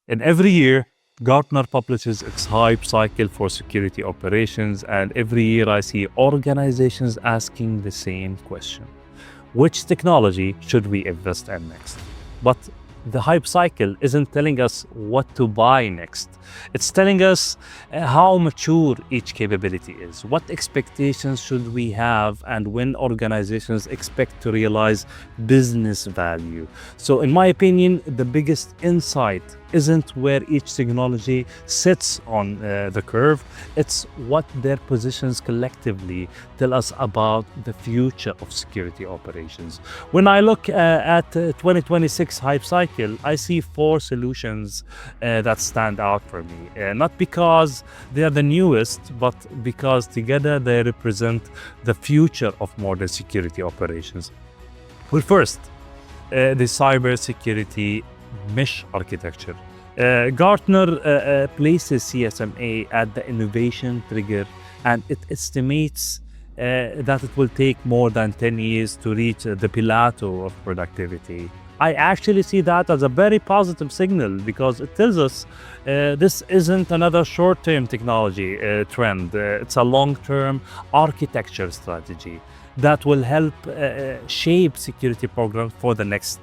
And every year, Gartner publishes its hype cycle for security operations, and every year I see organizations asking the same question. Which technology should we invest in next? But the hype cycle isn't telling us what to buy next. It's telling us how mature each capability is, what expectations should we have, and when organizations expect to realize business value. So in my opinion, the biggest insight isn't where each technology sits on the curve, it's what their positions collectively tell us about the future of security operations. When I look at 2026 hype cycle, I see 4 solutions that stand out for me. Not because they are the newest, but because together they represent the future of modern security operations. Well, first, the Cybersecurity Mesh Architecture. Gartner places CSMA at the innovation trigger, and it estimates that it will take more than 10 years to reach the plateau of productivity. I actually see that as a very positive signal because it tells us this isn't another short-term technology trend. It's a long-term architecture strategy that will help shape security programs for the next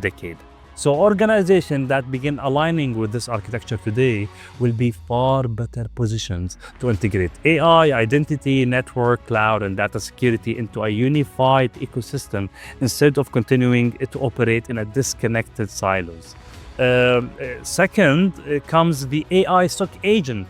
decade. So organizations that begin aligning with this architecture today will be far better positioned to integrate AI, identity, network, cloud, and data security into a unified ecosystem instead of continuing to operate in a disconnected silos. Second comes the AI SOC agent.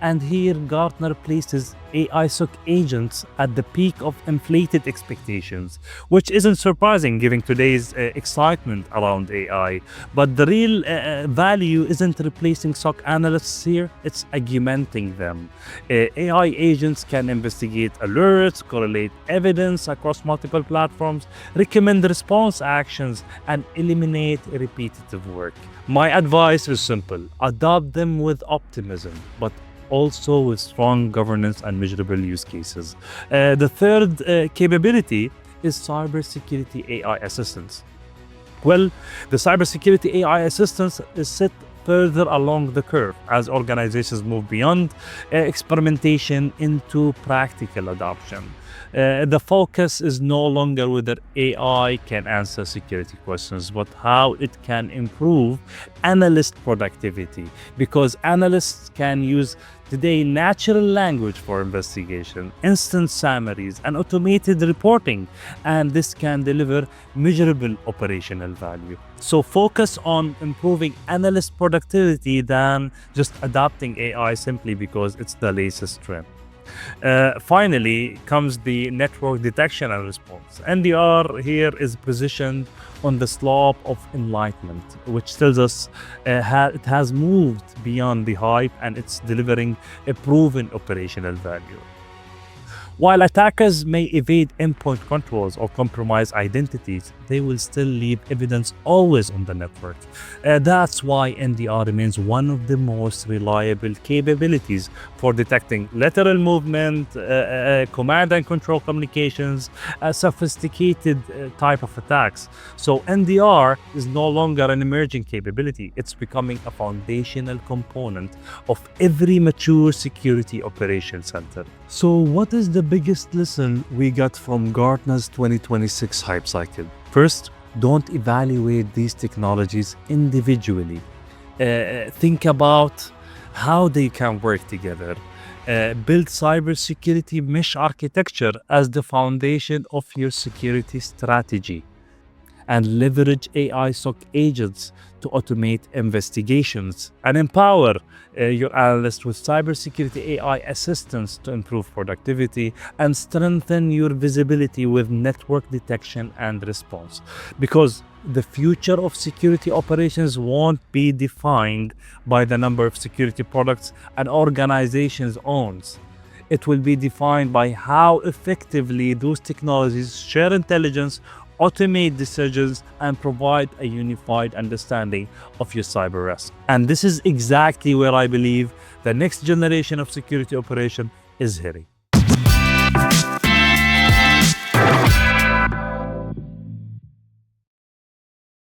And here Gartner places AI SOC agents at the peak of inflated expectations, which isn't surprising given today's excitement around AI. But the real value isn't replacing SOC analysts here, it's augmenting them. AI agents can investigate alerts, correlate evidence across multiple platforms, recommend response actions, and eliminate repetitive work. My advice is simple: adopt them with optimism, but also with strong governance and measurable use cases. The third capability is cybersecurity AI assistance. Well, the cybersecurity AI assistance is set further along the curve as organizations move beyond experimentation into practical adoption. The focus is no longer whether AI can answer security questions, but how it can improve analyst productivity, because analysts can use today natural language for investigation, instant summaries, and automated reporting, and this can deliver measurable operational value. So focus on improving analyst productivity than just adopting AI simply because it's the latest trend. Finally comes the network detection and response. NDR here is positioned on the slope of enlightenment, which tells us it has moved beyond the hype and it's delivering a proven operational value. While attackers may evade endpoint controls or compromise identities, they will still leave evidence always on the network. That's why NDR remains one of the most reliable capabilities for detecting lateral movement, command and control communications, sophisticated type of attacks. So NDR is no longer an emerging capability. It's becoming a foundational component of every mature security operation center. So what is the biggest lesson we got from Gartner's 2026 hype cycle? First, don't evaluate these technologies individually. Think about how they can work together. Build cybersecurity mesh architecture as the foundation of your security strategy, and leverage AI SOC agents to automate investigations, and empower your analysts with cybersecurity AI assistance to improve productivity, and strengthen your visibility with network detection and response. Because the future of security operations won't be defined by the number of security products an organization owns. It will be defined by how effectively those technologies share intelligence, automate decisions, and provide a unified understanding of your cyber risk. And this is exactly where I believe the next generation of security operation is heading.